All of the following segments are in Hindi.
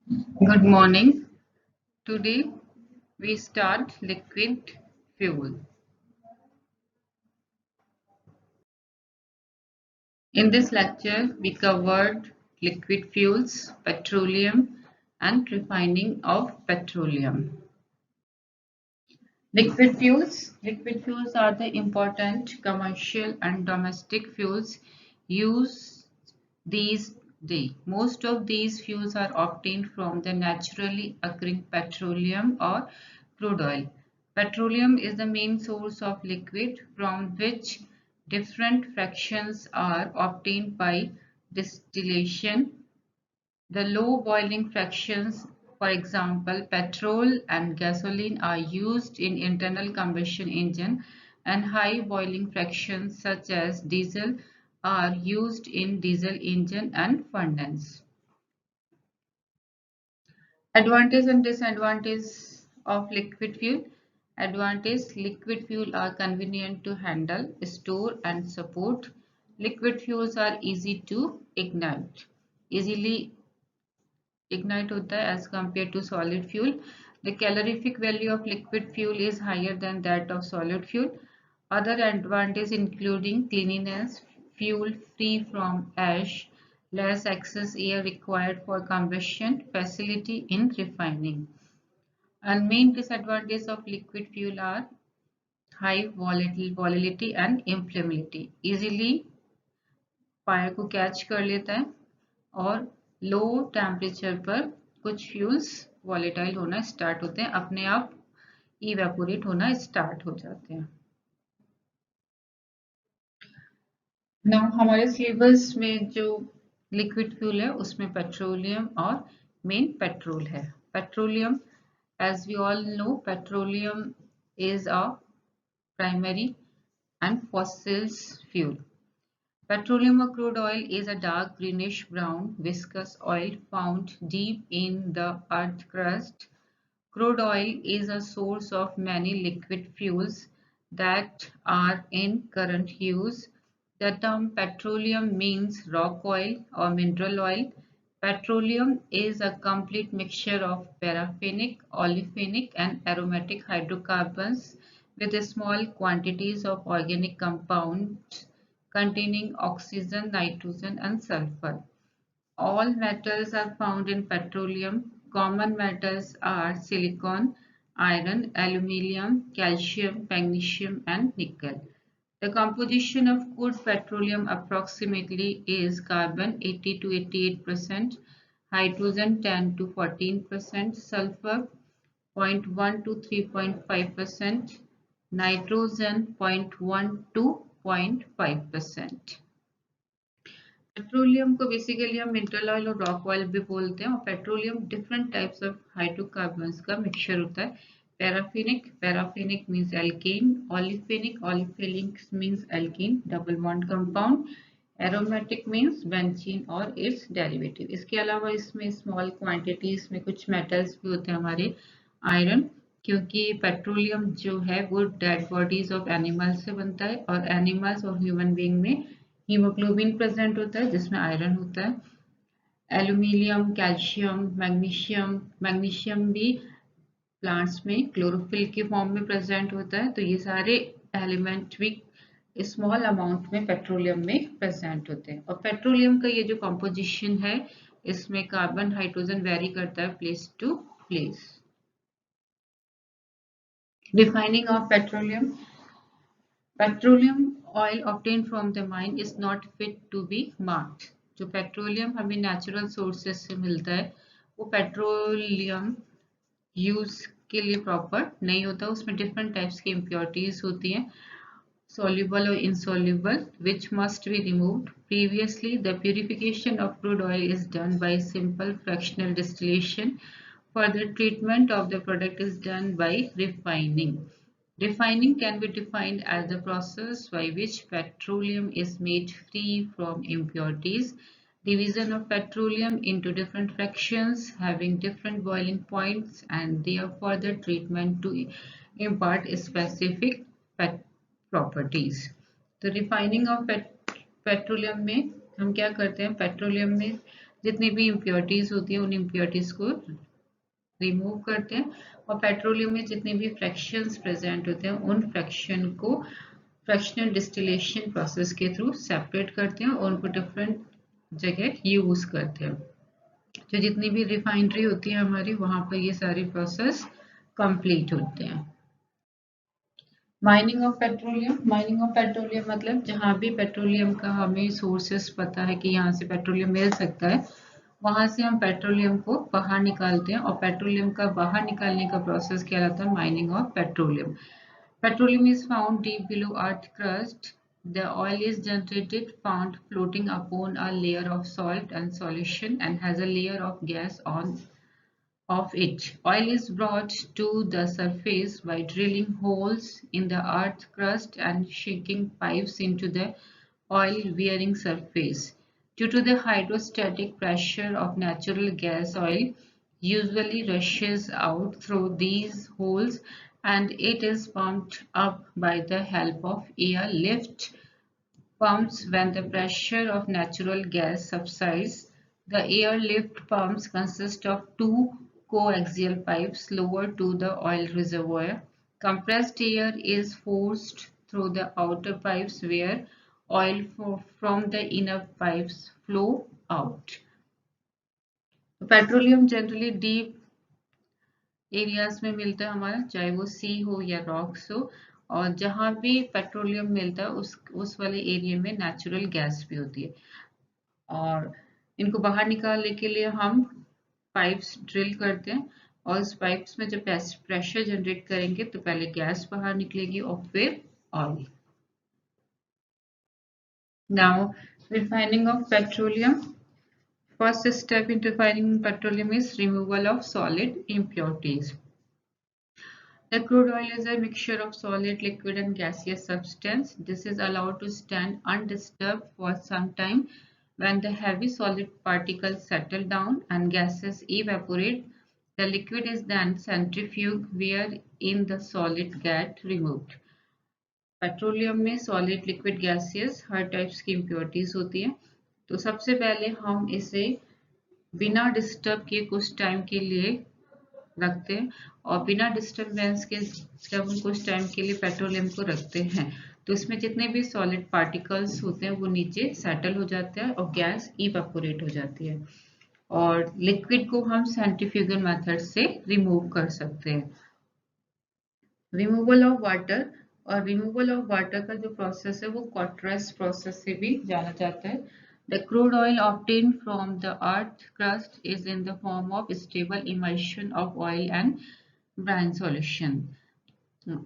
Good morning. Today we start liquid fuel. In this lecture, we covered liquid fuels, petroleum, and refining of petroleum. Liquid fuels are the important commercial and domestic fuels used these days. Most of these fuels are obtained from the naturally occurring petroleum or crude oil. Petroleum is the main source of liquid from which different fractions are obtained by distillation. The low boiling fractions, for example, petrol and gasoline, are used in internal combustion engine, and high boiling fractions such as diesel are used in diesel engine and furnace. Advantage and disadvantage of liquid fuel. Advantage: liquid fuel are convenient to handle, store and support. Liquid fuels are easy to ignite. Easily ignite होता है as compared to solid fuel. The calorific value of liquid fuel is higher than that of solid fuel. Other advantages including cleanliness, fuel free from ash, less excess air required for combustion, facility in refining. And main disadvantages of liquid fuel are high volatility and inflammability. Easily fire को कैच कर लेता है और लो टेम्परेचर पर कुछ फ्यूल्स वॉलेटाइल होना स्टार्ट होते हैं, अपने आप इवेपोरेट होना स्टार्ट हो जाते हैं. नाउ हमारे सिलेबस में जो लिक्विड फ्यूल है उसमें पेट्रोलियम और मेन पेट्रोल है. Petroleum, as we all know, petroleum is a primary and fossils fuel. Petroleum or crude oil is a dark greenish brown viscous oil found deep in the earth crust. Crude oil is a source of many liquid fuels that are in current use. The term petroleum means rock oil or mineral oil. Petroleum is a complete mixture of paraffinic, olefinic, and aromatic hydrocarbons with small quantities of organic compounds containing oxygen, nitrogen, and sulfur. All metals are found in petroleum. Common metals are silicon, iron, aluminium, calcium, magnesium, and nickel. The composition of crude petroleum approximately is carbon 80 to 88%, hydrogen 10 to 14%, sulfur 0.1 to 3.5%, nitrogen 0.1 to 0.5%. Petroleum को बेसिकली हम मिनरल ऑयल और रॉक ऑयल भी बोलते हैं. और petroleum different types of hydrocarbons का मिक्सचर होता है. Paraffinic means alkane, olefinic means alkene double bond compound, aromatic means benzene और इट्स डेरिवेटिव. इसके अलावा इसमें स्मॉल क्वांटिटीज में कुछ मेटल्स भी होते हैं हमारे, आयरन, क्योंकि पेट्रोलियम जो है वो डेड बॉडीज ऑफ एनिमल्स से बनता है और एनिमल्स और ह्यूमन बीइंग में हीमोग्लोबिन प्रेजेंट होता है जिसमें आयरन होता है. एल्यूमिनियम, कैल्शियम, मैग्नीशियम भी प्लांट्स में क्लोरोफिल के फॉर्म में प्रेजेंट होता है. तो ये सारे एलिमेंट भी स्मॉल अमाउंट में पेट्रोलियम में प्रेजेंट होते हैं. और पेट्रोलियम का ये जो कंपोजिशन है इसमें कार्बन हाइड्रोजन वेरी करता है place to place. Refining of petroleum. Petroleum oil obtained from the mine is not fit to be marked. जो पेट्रोलियम हमें नेचुरल सोर्सेस से मिलता है वो पेट्रोलियम यूज के लिए प्रॉपर नहीं होता. उसमें डिफरेंट टाइप्स की इम्प्योरिटीज होती हैं, soluble or insoluble, which must be removed. Previously, the purification of crude oil is done by simple fractional distillation. Further treatment of the product is done by refining. Refining can be defined as the process by which petroleum is made free from impurities. Division of petroleum into different fractions having different boiling points and their further treatment to impart specific properties. तो रिफाइनिंग ऑफ पेट्रोलियम में हम क्या करते हैं, पेट्रोलियम में जितनी भी इम्प्योरिटीज होती है उन इम्प्योरिटीज को रिमूव करते हैं, और पेट्रोलियम में जितने भी फ्रैक्शंस प्रेजेंट होते हैं उन फ्रैक्शन को फ्रैक्शनल डिस्टिलेशन प्रोसेस के थ्रू सेपरेट करते हैं और उनको डिफरेंट जगह यूज करते हैं। तो जितनी भी रिफाइनरी होती है हमारी, वहां पर ये सारे प्रोसेस कंप्लीट होते हैं। माइनिंग ऑफ पेट्रोलियम मतलब जहां भी पेट्रोलियम का हमें सोर्सेस पता है कि यहाँ से पेट्रोलियम मिल सकता है, वहां से हम पेट्रोलियम को बाहर निकालते हैं, और पेट्रोलियम का बाहर निकालने का प्रोसेस कहलाता है mining of petroleum. Petroleum is found deep below earth crust. The oil is generated found floating upon a layer of salt and solution and has a layer of gas on of it. Oil is brought to the surface by drilling holes in the earth crust and sinking pipes into the oil-bearing surface. Due to the hydrostatic pressure of natural gas, oil usually rushes out through these holes and it is pumped up by the help of air lift pumps. When the pressure of natural gas subsides, the air-lift pumps consist of two coaxial pipes lowered to the oil reservoir. Compressed air is forced through the outer pipes where oil from the inner pipes flow out. Petroleum generally deep areas में मिलता है हमारा, चाहे वो सी हो या रॉक्स हो, और जहां भी पेट्रोलियम मिलता है उस वाले एरिया में नेचुरल गैस भी होती है, और इनको बाहर निकालने के लिए हम पाइप्स ड्रिल करते हैं, और इस पाइप्स में जब प्रेशर जनरेट करेंगे तो पहले गैस बाहर निकलेगी और फिर oil. Now refining of petroleum. First step in refining petroleum is removal of solid impurities. The crude oil is a mixture of solid, liquid and gaseous substance. This is allowed to stand undisturbed for some time. When the heavy solid particles settle down and gases evaporate, the liquid is then centrifuged wherein the solid get removed. Petroleum में सॉलिड, लिक्विड, गैसियस हर टाइप्स की इम्प्योरिटीज होती हैं। तो सबसे पहले हम इसे बिना डिस्टर्ब किए कुछ टाइम के लिए रखते हैं, और बिना डिस्टर्बेंस के जब हम कुछ टाइम के लिए पेट्रोलियम को रखते हैं तो इसमें जितने भी सॉलिड पार्टिकल्स होते हैं वो नीचे सेटल हो जाते हैं और गैस इवेपोरेट हो जाती है, और लिक्विड को हम सेंट्रीफ्यूगल मेथड से रिमूव कर सकते हैं। रिमूवल ऑफ वाटर, और रिमूवल ऑफ वाटर का जो प्रोसेस है वो क्वार्टरस प्रोसेस से भी जाना जाता है। The crude oil obtained from the earth crust is in the form of stable emulsion of oil and brine solution.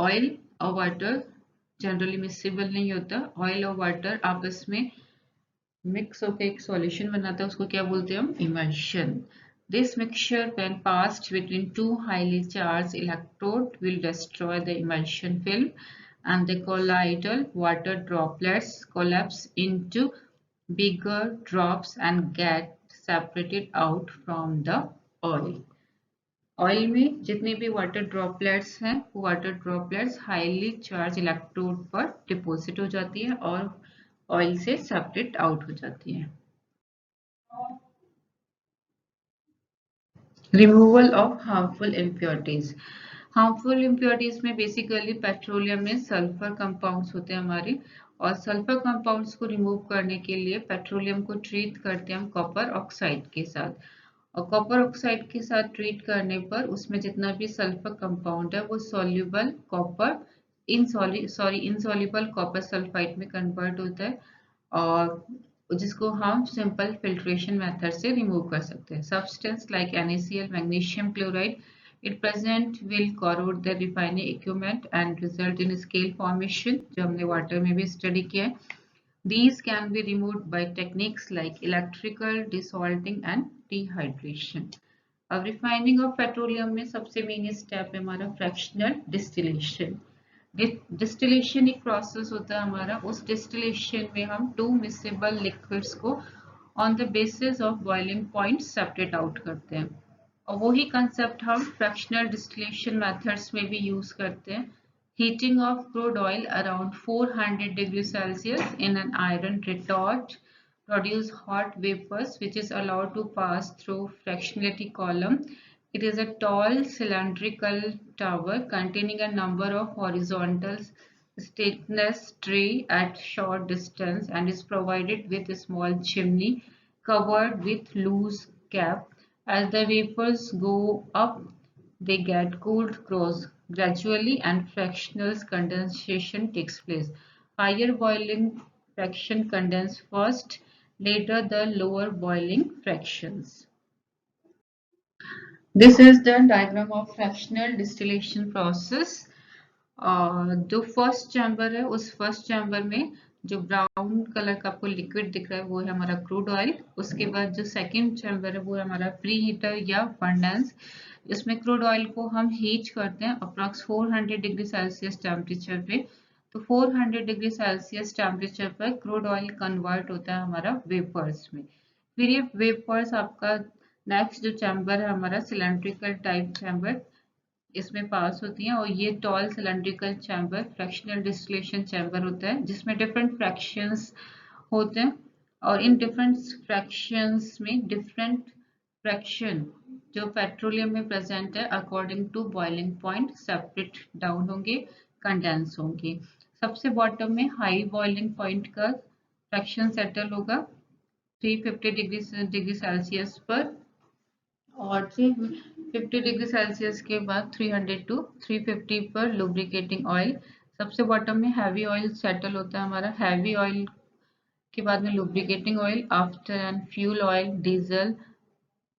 Oil और water जनरली मिक्सिबल नहीं होता, ऑयल और वाटर आपस में मिक्स होकर एक सॉल्यूशन बनाता है, उसको क्या बोलते हैं हम, emulsion. This mixture when passed between two highly charged electrodes will destroy the emulsion film and the colloidal water droplets collapse into bigger drops and get separated out from the oil. Oil में जितने भी वाटर ड्रॉपलेट्स हैं वो water droplets highly charge electrode पर डिपॉजिट हो जाती है और ऑयल से सेपरेट आउट हो जाती है। Removal of harmful impurities. Harmful impurities में बेसिकली पेट्रोलियम में सल्फर कंपाउंड्स होते हैं हमारे, और सल्फर कंपाउंड्स को रिमूव करने के लिए पेट्रोलियम को ट्रीट करते हैं हम कॉपर ऑक्साइड के साथ, और कॉपर ऑक्साइड के साथ ट्रीट करने पर उसमें जितना भी सल्फर कंपाउंड है वो soluble copper insoluble copper sulphide में कन्वर्ट होता है, और जिसको हम सिंपल फिल्ट्रेशन मेथड से रिमूव कर सकते हैं। Substance like NaCl, magnesium chloride, it present will corrode the refining equipment and result in scale formation, जो हमने वाटर में भी स्टडी किया है। These can be removed by techniques like electrical desalting and dehydration. अब रिफाइनिंग ऑफ पेट्रोलियम में सबसे मेन स्टेप है हमारा फ्रैक्शनल डिस्टिलेशन। डिस्टिलेशन एक प्रोसेस होता है हमारा, उस डिस्टिलेशन में हम टू मिसेबल लिक्विड्स को on the basis of boiling point separate out करते हैं, और वही कंसेप्ट हम फ्रैक्शनल डिस्टिलेशन मेथड्स में भी यूज करते हैं। Heating of crude oil around 400 degrees Celsius in an iron retort produce hot vapors which is allowed to pass through fractionality column. It is a tall cylindrical tower containing a number of horizontal stainless tray at short distance and is provided with a small chimney covered with loose cap. As the vapors go up, they get cooled gradually and fractional condensation takes place. Higher boiling fraction condense first, later the lower boiling fractions. This is the diagram of fractional distillation process. जो फर्स्ट चैम्बर है उस फर्स्ट चैम्बर में जो ब्राउन कलर का आपको लिक्विड दिख रहा है वो है हमारा क्रूड ऑयल। उसके बाद जो सेकंड चैम्बर है वो है हमारा प्री हीटर या फर्नेस। इसमें क्रूड ऑयल को हम हीट करते हैं अप्रॉक्स 400 डिग्री सेल्सियस टेम्परेचर पे। तो 400 डिग्री सेल्सियस टेम्परेचर पर क्रूड ऑयल कन्वर्ट होता है हमारा वेपर्स में। फिर ये वेपर्स आपका नेक्स्ट जो चैम्बर है हमारा सिलेंड्रिकल टाइप चैम्बर, इसमें पास होती हैं और ये tall cylindrical chamber fractional distillation chamber होता है जिसमें डिफरेंट फ्रैक्शंस होते हैं और इन डिफरेंट फ्रैक्शंस में डिफरेंट फ्रैक्शन जो पेट्रोलियम में प्रेजेंट है according to boiling point separate down होंगे, कंडेंस होंगे। सबसे बॉटम में हाई बॉइलिंग पॉइंट का फ्रैक्शन सेटल होगा 350 डिग्री सेल्सियस पर और 350 डिग्री सेल्सियस के बाद 300 टू 350 पर लुब्रिकेटिंग ऑयल। सबसे बॉटम में हैवी ऑयल सेटल होता है हमारा। हैवी ऑयल के बाद में lubricating oil, after and fuel oil, diesel,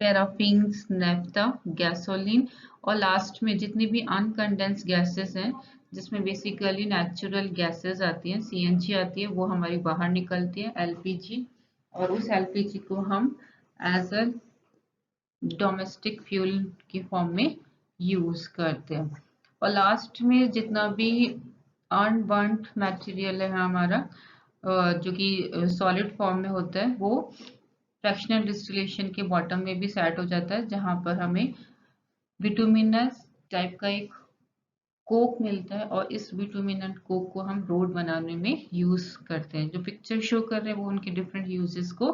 paraffins, naphtha, gasoline और लास्ट में जितनी भी अनकंडेंस गैसेस हैं जिसमें बेसिकली नेचुरल गैसेस आती हैं, सीएनजी आती है, वो हमारी बाहर निकलती है, एलपीजी, और उस एलपीजी को हम एज अ डोमेस्टिक फ्यूल की फॉर्म में यूज करते हैं। और लास्ट में जितना भी अनबर्न्ड मटेरियल है हमारा जो कि सॉलिड फॉर्म में होता है वो फ्रैक्शनल डिस्टिलेशन के बॉटम में भी सेट हो जाता है जहां पर हमें बिटुमिनस टाइप का एक कोक मिलता है और इस बिटुमिनस कोक को हम रोड बनाने में यूज करते हैं। जो पिक्चर शो कर रहे हैं वो उनके डिफरेंट यूजेस को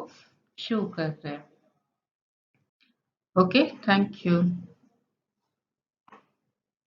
शो कर रहे हैं। Okay, thank you.